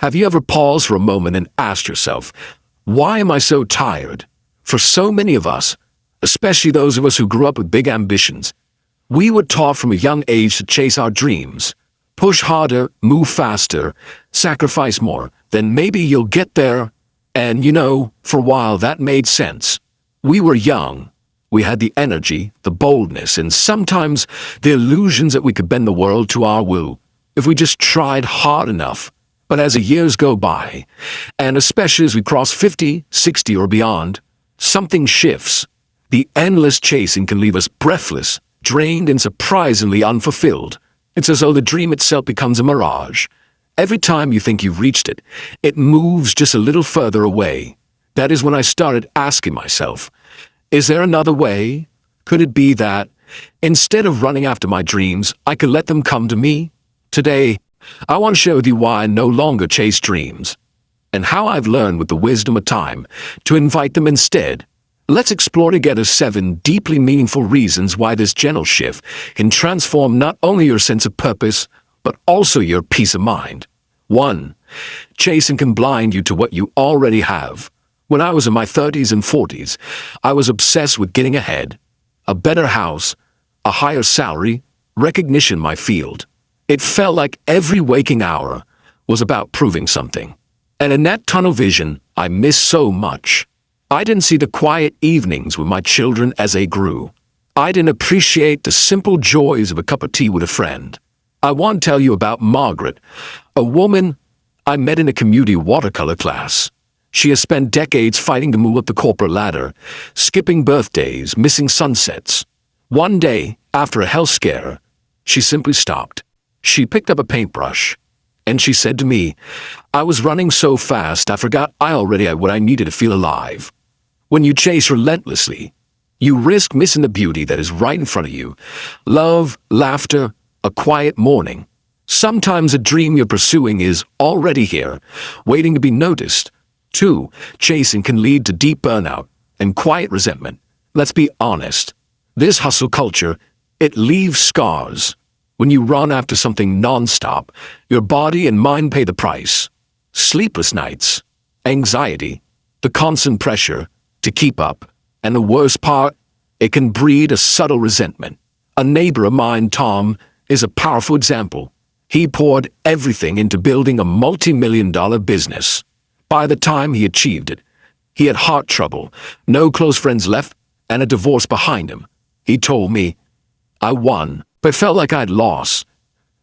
Have you ever paused for a moment and asked yourself, why am I so tired? For so many of us, especially those of us who grew up with big ambitions, we were taught from a young age to chase our dreams. Push harder, move faster, sacrifice more, then maybe you'll get there. And for a while that made sense. We were young. We had the energy, the boldness, and sometimes the illusions that we could bend the world to our will if we just tried hard enough. But as the years go by, and especially as we cross 50, 60, or beyond, something shifts. The endless chasing can leave us breathless, drained, and surprisingly unfulfilled. It's as though the dream itself becomes a mirage. Every time you think you've reached it, it moves just a little further away. That is when I started asking myself, is there another way? Could it be that, instead of running after my dreams, I could let them come to me? Today, I want to share with you why I no longer chase dreams, and how I've learned with the wisdom of time to invite them instead. Let's explore together 7 deeply meaningful reasons why this gentle shift can transform not only your sense of purpose, but also your peace of mind. 1. Chasing can blind you to what you already have. When I was in my 30s and 40s, I was obsessed with getting ahead. A better house, a higher salary, recognition in my field. It felt like every waking hour was about proving something. And in that tunnel vision, I missed so much. I didn't see the quiet evenings with my children as they grew. I didn't appreciate the simple joys of a cup of tea with a friend. I want to tell you about Margaret, a woman I met in a community watercolor class. She has spent decades fighting to move up the corporate ladder, skipping birthdays, missing sunsets. One day, after a health scare, she simply stopped. She picked up a paintbrush, and she said to me, I was running so fast I forgot I already had what I needed to feel alive. When you chase relentlessly, you risk missing the beauty that is right in front of you. Love, laughter, a quiet morning. Sometimes a dream you're pursuing is already here, waiting to be noticed. 2. Chasing can lead to deep burnout and quiet resentment. Let's be honest. This hustle culture, it leaves scars. When you run after something non-stop, your body and mind pay the price. Sleepless nights, anxiety, the constant pressure to keep up, and the worst part, it can breed a subtle resentment. A neighbor of mine, Tom, is a powerful example. He poured everything into building a multi-million-dollar business. By the time he achieved it, he had heart trouble, no close friends left, and a divorce behind him. He told me, I won, but felt like I'd lost.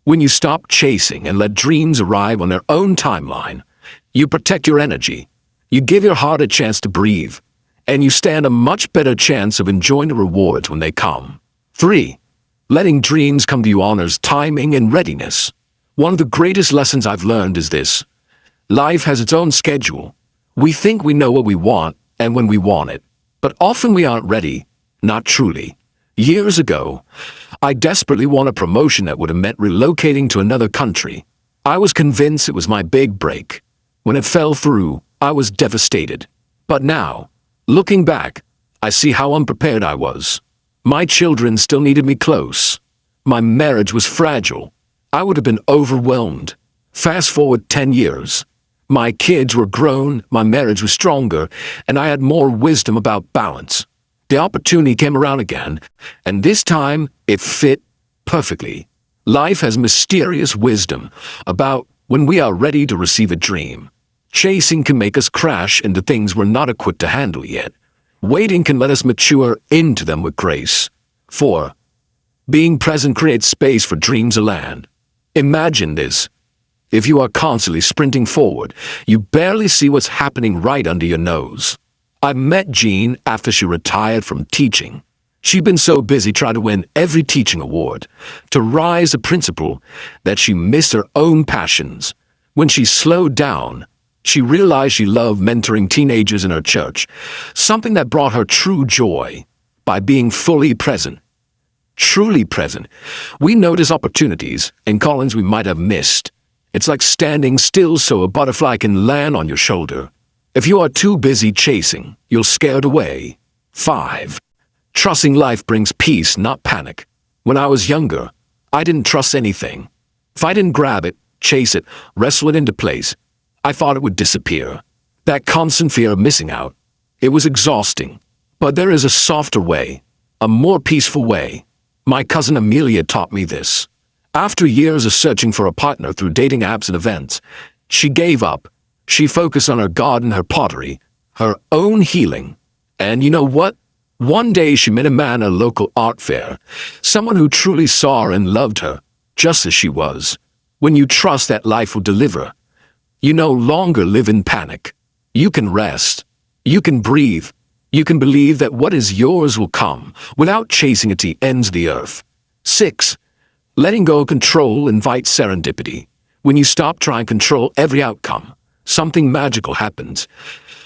When you stop chasing and let dreams arrive on their own timeline, you protect your energy, you give your heart a chance to breathe, and you stand a much better chance of enjoying the rewards when they come. 3. Letting dreams come to you honors timing and readiness. One of the greatest lessons I've learned is this. Life has its own schedule. We think we know what we want and when we want it, but often we aren't ready, not truly. Years ago, I desperately wanted a promotion that would have meant relocating to another country. I was convinced it was my big break. When it fell through, I was devastated. But now, looking back, I see how unprepared I was. My children still needed me close. My marriage was fragile. I would have been overwhelmed. Fast forward 10 years. My kids were grown, my marriage was stronger, and I had more wisdom about balance. The opportunity came around again, and this time it fit perfectly. Life has mysterious wisdom about when we are ready to receive a dream. Chasing can make us crash into things we're not equipped to handle yet. Waiting can let us mature into them with grace. 4. Being present creates space for dreams to land. Imagine this. If you are constantly sprinting forward, you barely see what's happening right under your nose. I met Jean after she retired from teaching. She'd been so busy trying to win every teaching award, to rise a principal, that she missed her own passions. When she slowed down, she realized she loved mentoring teenagers in her church, something that brought her true joy. By being fully present, truly present, we notice opportunities and callings we might have missed. It's like standing still so a butterfly can land on your shoulder. If you are too busy chasing, you'll scare it away. 5. Trusting life brings peace, not panic. When I was younger, I didn't trust anything. If I didn't grab it, chase it, wrestle it into place, I thought it would disappear. That constant fear of missing out. It was exhausting. But there is a softer way, a more peaceful way. My cousin Amelia taught me this. After years of searching for a partner through dating apps and events, she gave up. She focused on her garden, her pottery, her own healing. And you know what? One day she met a man at a local art fair, someone who truly saw her and loved her, just as she was. When you trust that life will deliver, you no longer live in panic. You can rest. You can breathe. You can believe that what is yours will come without chasing it to the ends of the earth. 6. Letting go of control invites serendipity. When you stop trying to control every outcome, something magical happens.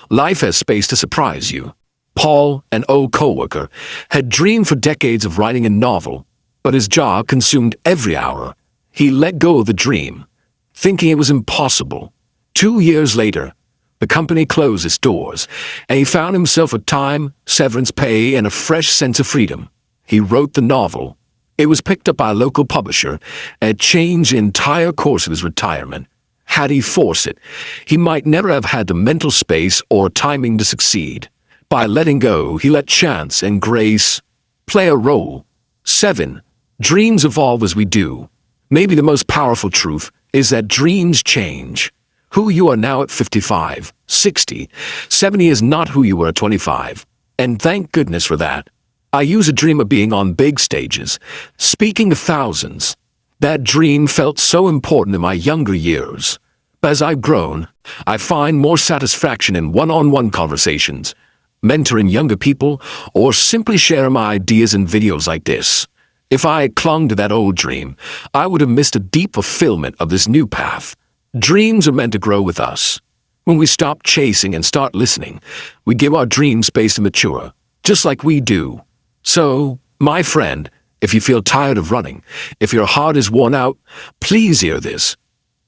Life has space to surprise you. Paul, an old co-worker, had dreamed for decades of writing a novel, but his job consumed every hour. He let go of the dream, thinking it was impossible. 2 years later, the company closed its doors, and he found himself with time, severance pay, and a fresh sense of freedom. He wrote the novel. It was picked up by a local publisher and changed the entire course of his retirement. Had he forced it, he might never have had the mental space or timing to succeed. By letting go, he let chance and grace play a role. 7. Dreams evolve as we do. Maybe the most powerful truth is that dreams change. Who you are now at 55, 60, 70 is not who you were at 25. And thank goodness for that. I used to dream of being on big stages, speaking to thousands. That dream felt so important in my younger years. But as I've grown, I find more satisfaction in one-on-one conversations, mentoring younger people, or simply sharing my ideas in videos like this. If I had clung to that old dream, I would have missed a deep fulfillment of this new path. Dreams are meant to grow with us. When we stop chasing and start listening, we give our dreams space to mature, just like we do. So, my friend, if you feel tired of running, if your heart is worn out, please hear this.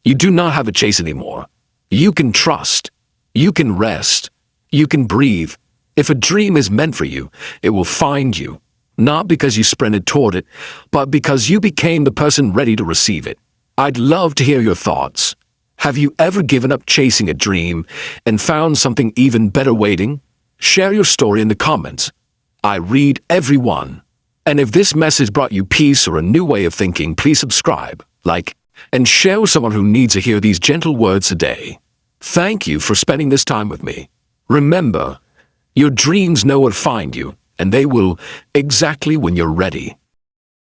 You do not have a chase anymore. You can trust. You can rest. You can breathe. If a dream is meant for you, it will find you. Not because you sprinted toward it, but because you became the person ready to receive it. I'd love to hear your thoughts. Have you ever given up chasing a dream and found something even better waiting? Share your story in the comments. I read every one. And if this message brought you peace or a new way of thinking, please subscribe, like, and share with someone who needs to hear these gentle words today. Thank you for spending this time with me. Remember, your dreams know where to find you, and they will exactly when you're ready.